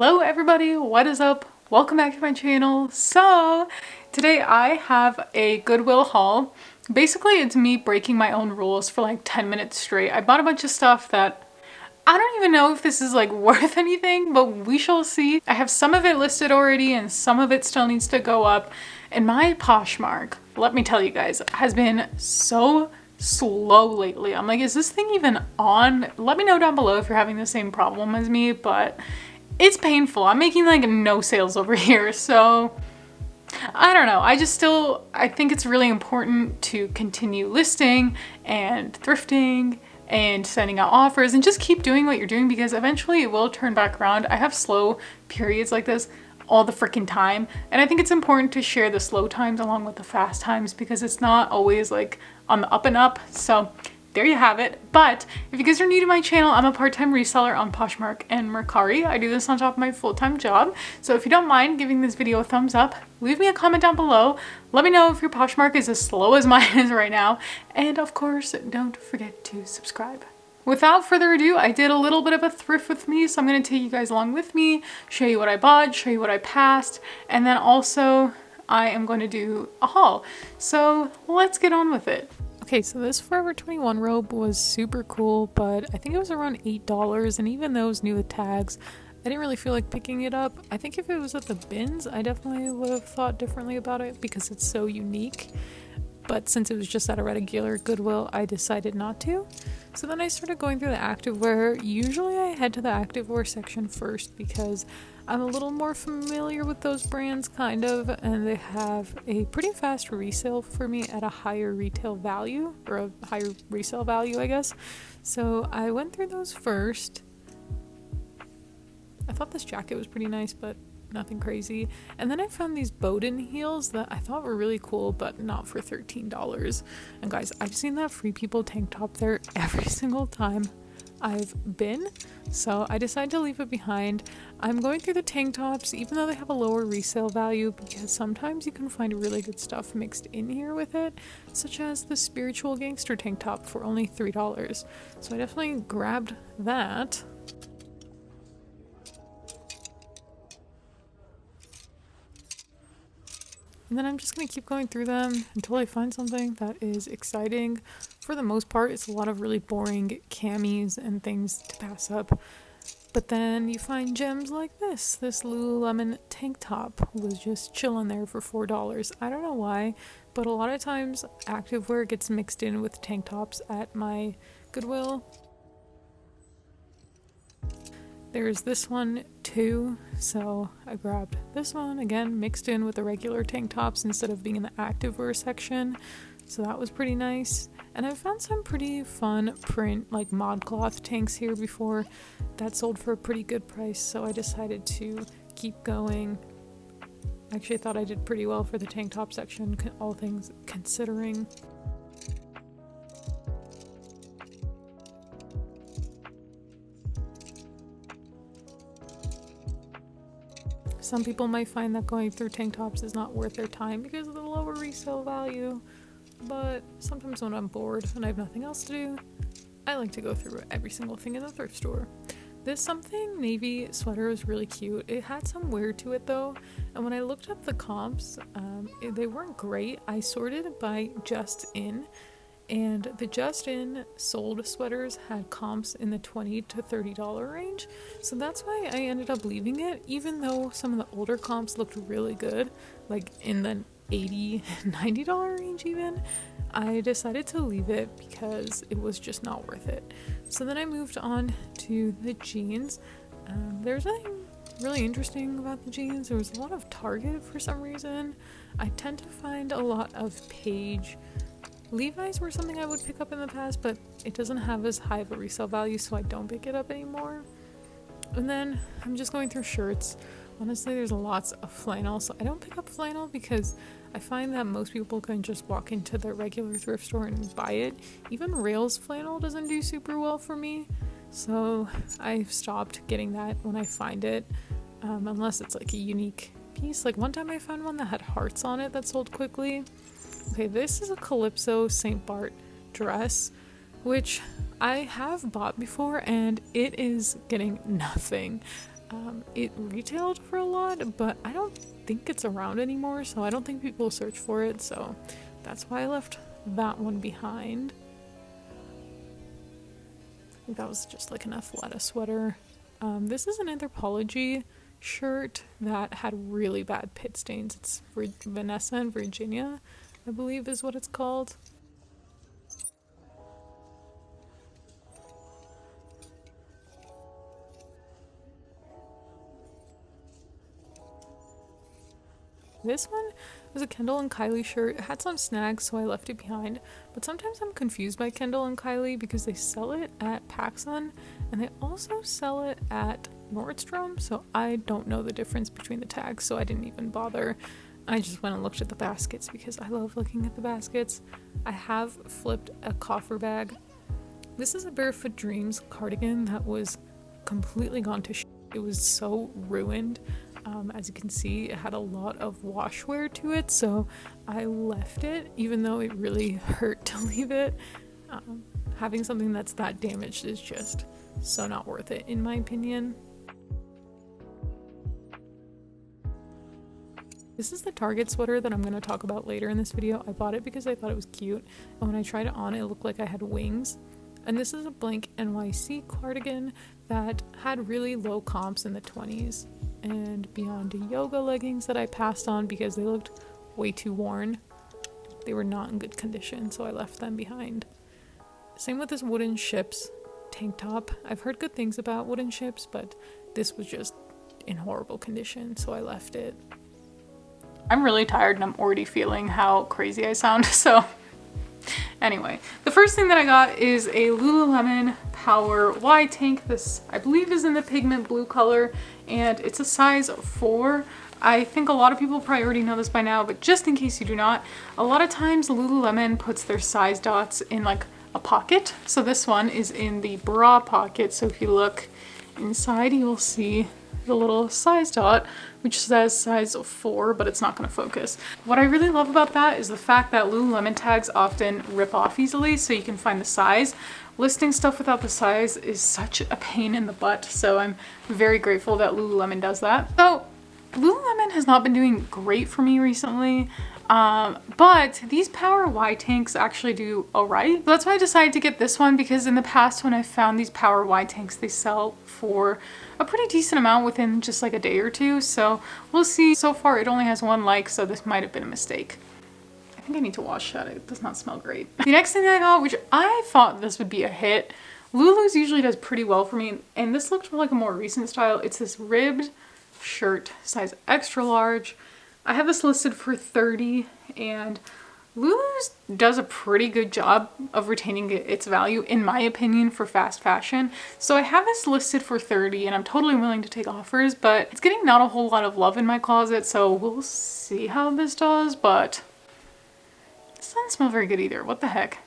Hello everybody, what is up? Welcome back to my channel. So today I have a Goodwill haul. Basically it's me breaking my own rules for like 10 minutes straight. I bought a bunch of stuff that I don't even know if this is like worth anything, but we shall see. I have some of it listed already and some of it still needs to go up. And my Poshmark, let me tell you guys, has been so slow lately. I'm like, is this thing even on? Let me know down below if you're having the same problem as me, but it's painful. I'm making like no sales over here, so I don't know. I think it's really important to continue listing and thrifting and sending out offers and just keep doing what you're doing because eventually it will turn back around. I have slow periods like this all the freaking time, and I think it's important to share the slow times along with the fast times because it's not always like on the up and up. So there you have it. But if you guys are new to my channel, I'm a part-time reseller on Poshmark and Mercari. I do this on top of my full-time job. So if you don't mind giving this video a thumbs up, leave me a comment down below. Let me know if your Poshmark is as slow as mine is right now. And of course, don't forget to subscribe. Without further ado, I did a little bit of a thrift with me, so I'm going to take you guys along with me, show you what I bought, show you what I passed, and then also I am going to do a haul. So let's get on with it. Okay, so this Forever 21 robe was super cool, but I think it was around $8, and even though it was new with tags, I didn't really feel like picking it up. I think if it was at the bins, I definitely would have thought differently about it because it's so unique. But since it was just at a regular Goodwill, I decided not to. So then I started going through the activewear. Usually I head to the activewear section first because I'm a little more familiar with those brands, kind of, and they have a pretty fast resale for me at a higher retail value, or a higher resale value, I guess. So I went through those first. I thought this jacket was pretty nice, but nothing crazy. And then I found these Bowden heels that I thought were really cool, but not for $13. And guys, I've seen that Free People tank top there every single time I've been, so I decided to leave it behind. I'm going through the tank tops, even though they have a lower resale value, because sometimes you can find really good stuff mixed in here with it, such as the Spiritual Gangster tank top for only $3. So I definitely grabbed that. And then I'm just going to keep going through them until I find something that is exciting. For the most part, it's a lot of really boring camis and things to pass up. But then you find gems like this. This Lululemon tank top was just chilling there for $4. I don't know why, but a lot of times activewear gets mixed in with tank tops at my Goodwill. There's this one too, so I grabbed this one, again mixed in with the regular tank tops instead of being in the activewear section, so that was pretty nice. And I found some pretty fun print like ModCloth tanks here before that sold for a pretty good price, so I decided to keep going. Actually, I thought I did pretty well for the tank top section, all things considering. Some people might find that going through tank tops is not worth their time because of the lower resale value, but sometimes when I'm bored and I have nothing else to do, I like to go through every single thing in the thrift store. This something navy sweater was really cute. It had some wear to it though, and when I looked up the comps, they weren't great. I sorted by Just In, and the Just In sold sweaters had comps in the $20 to $30 range, so that's why I ended up leaving it, even though some of the older comps looked really good, like in the $80, $90 range even. I decided to leave it because it was just not worth it. So then I moved on to the jeans. There's nothing really interesting about the jeans. There was a lot of Target for some reason. I tend to find a lot of Page. Levi's were something I would pick up in the past, but it doesn't have as high of a resale value, so I don't pick it up anymore. And then I'm just going through shirts. Honestly, there's lots of flannel, so I don't pick up flannel because I find that most people can just walk into their regular thrift store and buy it. Even Rails flannel doesn't do super well for me, so I've stopped getting that when I find it, unless it's like a unique piece. Like one time I found one that had hearts on it that sold quickly. Okay, this is a Calypso St. Bart dress, which I have bought before, and it is getting nothing. It retailed for a lot, but I don't think it's around anymore, so I don't think people search for it, so that's why I left that one behind. I think that was just like an Athleta sweater. This is an Anthropologie shirt that had really bad pit stains. It's Vanessa and Virginia, I believe is what it's called. This one was a Kendall and Kylie shirt. It had some snags, so I left it behind. But sometimes I'm confused by Kendall and Kylie because they sell it at PacSun and they also sell it at Nordstrom. So I don't know the difference between the tags, so I didn't even bother. I just went and looked at the baskets because I love looking at the baskets. I have flipped a coffer bag. This is a Barefoot Dreams cardigan that was completely gone to shit. It was so ruined. As you can see, it had a lot of washwear to it, so I left it, even though it really hurt to leave it. Having something that's that damaged is just so not worth it, in my opinion. This is the Target sweater that I'm going to talk about later in this video. I bought it because I thought it was cute, and when I tried it on, it looked like I had wings. And this is a blank NYC cardigan that had really low comps in the 20s. And Beyond Yoga leggings that I passed on because they looked way too worn. They were not in good condition, so I left them behind. Same with this Wooden Ships tank top. I've heard good things about Wooden Ships, but this was just in horrible condition, so I left it. I'm really tired and I'm already feeling how crazy I sound, so anyway, the first thing that I got is a Lululemon Power Y tank. This, I believe, is in the pigment blue color, and it's a size 4. I think a lot of people probably already know this by now, but just in case you do not, a lot of times Lululemon puts their size dots in like a pocket. So this one is in the bra pocket. So if you look inside, you'll see the little size dot, which says size 4, but it's not going to focus. What I really love about that is the fact that Lululemon tags often rip off easily, so you can find the size. Listing stuff without the size is such a pain in the butt, so I'm very grateful that Lululemon does that. So Lululemon has not been doing great for me recently, but these Power Y tanks actually do alright. So that's why I decided to get this one, because in the past when I found these Power Y tanks, they sell for a pretty decent amount within just like a day or two. So we'll see. So far it only has 1 like, so this might have been a mistake. I think I need to wash that. It does not smell great. The next thing that I got, which I thought this would be a hit, Lulu's usually does pretty well for me, and this looked like a more recent style. It's this ribbed shirt, size extra large. I have this listed for $30, and Lulu's does a pretty good job of retaining its value, in my opinion, for fast fashion. So I have this listed for $30, and I'm totally willing to take offers, but it's getting not a whole lot of love in my closet, so we'll see how this does, but this doesn't smell very good either. What the heck?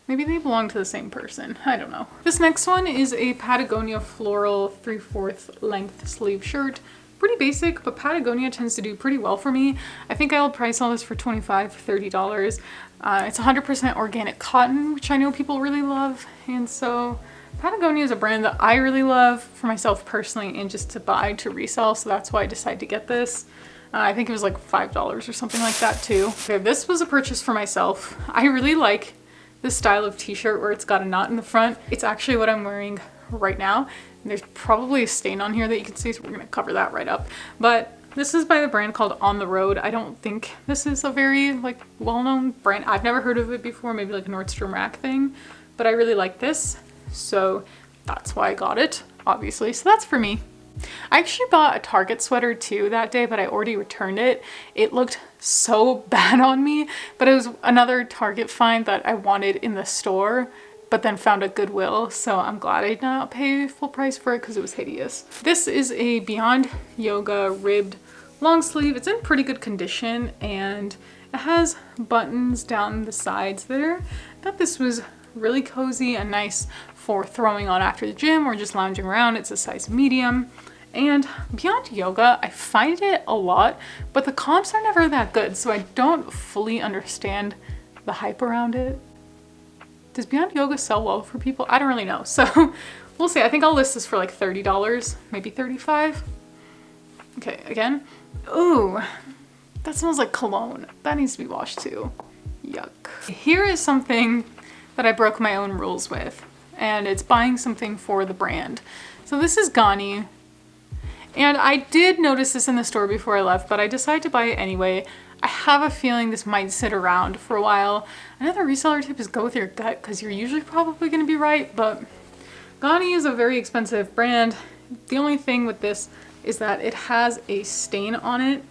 Maybe they belong to the same person. I don't know. This next one is a Patagonia Floral 3/4 length sleeve shirt. Pretty basic, but Patagonia tends to do pretty well for me. I think I'll price all this for $25, $30. It's 100% organic cotton, which I know people really love. And so Patagonia is a brand that I really love for myself personally and just to buy to resell. So that's why I decided to get this. I think it was like $5 or something like that too. Okay, this was a purchase for myself. I really like this style of t-shirt where it's got a knot in the front. It's actually what I'm wearing right now. There's probably a stain on here that you can see, so we're gonna cover that right up. But this is by the brand called On the Road. I don't think this is a very like well-known brand. I've never heard of it before, maybe like a Nordstrom Rack thing, but I really like this. So that's why I got it, obviously. So that's for me. I actually bought a Target sweater too that day, but I already returned it. It looked so bad on me, but it was another Target find that I wanted in the store, but then found at Goodwill, so I'm glad I did not pay full price for it because it was hideous. This is a Beyond Yoga ribbed long sleeve. It's in pretty good condition, and it has buttons down the sides there. I thought this was really cozy and nice for throwing on after the gym or just lounging around. It's a size medium. And Beyond Yoga, I find it a lot, but the comps are never that good, so I don't fully understand the hype around it. Does Beyond Yoga sell well for people? I don't really know. So We'll see. I think I'll list this for like $30, maybe $35. Okay, again. Ooh, that smells like cologne. That needs to be washed too. Yuck. Here is something that I broke my own rules with, and it's buying something for the brand. So this is Gani, and I did notice this in the store before I left, but I decided to buy it anyway. I have a feeling this might sit around for a while. Another reseller tip is go with your gut, because you're usually probably going to be right, but Gani is a very expensive brand. The only thing with this is that it has a stain on it.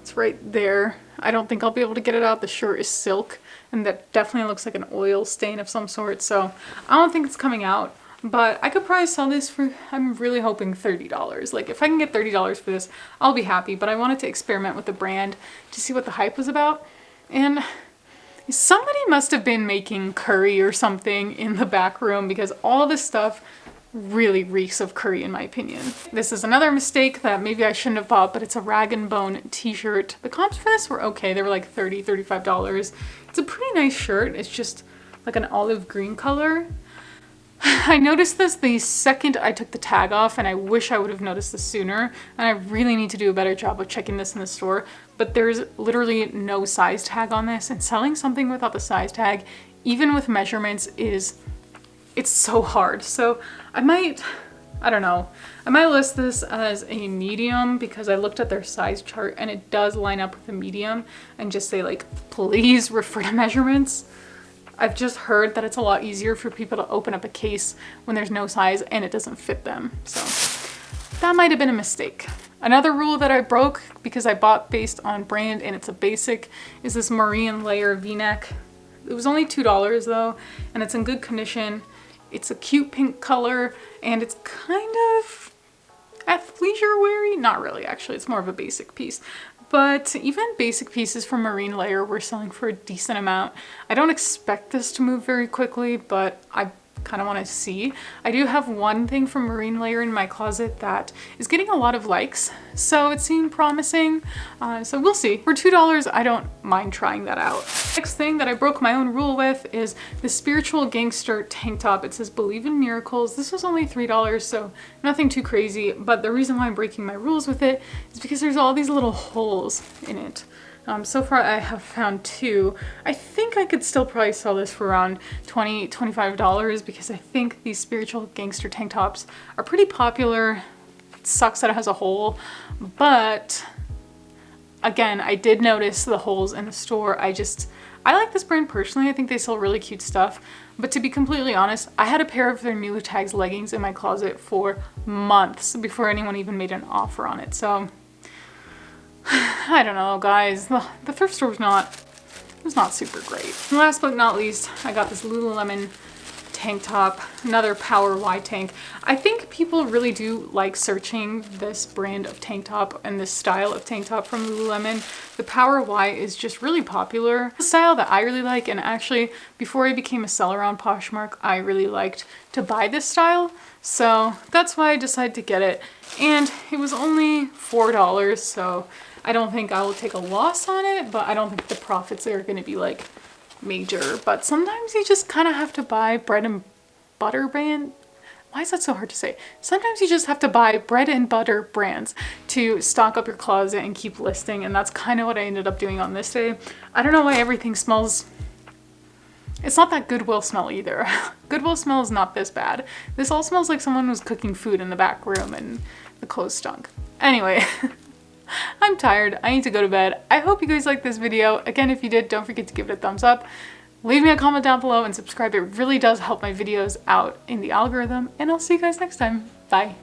It's right there. I don't think I'll be able to get it out. The shirt is silk, and that definitely looks like an oil stain of some sort, so I don't think it's coming out. But I could probably sell this for, I'm really hoping $30. Like if I can get $30 for this, I'll be happy. But I wanted to experiment with the brand to see what the hype was about. And somebody must have been making curry or something in the back room, because all of this stuff really reeks of curry in my opinion. This is another mistake that maybe I shouldn't have bought, but it's a Rag & Bone t-shirt. The comps for this were okay. They were like $30, $35. It's a pretty nice shirt. It's just like an olive green color. I noticed this the second I took the tag off, and I wish I would have noticed this sooner, and I really need to do a better job of checking this in the store, but there's literally no size tag on this, and selling something without the size tag, even with measurements, it's so hard. So I don't know, I might list this as a medium because I looked at their size chart and it does line up with a medium, and just say like, please refer to measurements. I've just heard that it's a lot easier for people to open up a case when there's no size and it doesn't fit them. So that might have been a mistake. Another rule that I broke because I bought based on brand and it's a basic is this marine layer v-neck. It was only $2 though, and it's in good condition. It's a cute pink color and it's kind of athleisure weary. Not really, actually, it's more of a basic piece. But even basic pieces from marine layer we're selling for a decent amount. I don't expect this to move very quickly, but I kind of want to see. I do have one thing from marine layer in my closet that is getting a lot of likes, so it seemed promising. So we'll see. For $2, I don't mind trying that out. Next thing that I broke my own rule with is the Spiritual Gangster tank top. It says believe in miracles. This was only $3, so nothing too crazy, but the reason why I'm breaking my rules with it is because there's all these little holes in it. So far I have found 2. I think I could still probably sell this for around $20, $25 because I think these Spiritual Gangster tank tops are pretty popular. It sucks that it has a hole, but again, I did notice the holes in the store. I like this brand personally. I think they sell really cute stuff, but to be completely honest, I had a pair of their new tags leggings in my closet for months before anyone even made an offer on it. So I don't know, guys. The thrift store was not super great. And last but not least, I got this Lululemon tank top, another Power Y tank. I think people really do like searching this brand of tank top and this style of tank top from Lululemon. The Power Y is just really popular. The style that I really like, and actually before I became a seller on Poshmark, I really liked to buy this style. So that's why I decided to get it. And it was only $4, so I don't think I will take a loss on it, but I don't think the profits are going to be like major. But sometimes you just kind of have to buy bread and butter brand. Why is that so hard to say? Sometimes you just have to buy bread and butter brands to stock up your closet and keep listing. And that's kind of what I ended up doing on this day. I don't know why everything smells. It's not that Goodwill smell either. Goodwill smell is not this bad. This all smells like someone was cooking food in the back room and the clothes stunk. Anyway. I'm tired. I need to go to bed. I hope you guys liked this video. Again, if you did, don't forget to give it a thumbs up. Leave me a comment down below and subscribe. It really does help my videos out in the algorithm. And I'll see you guys next time. Bye.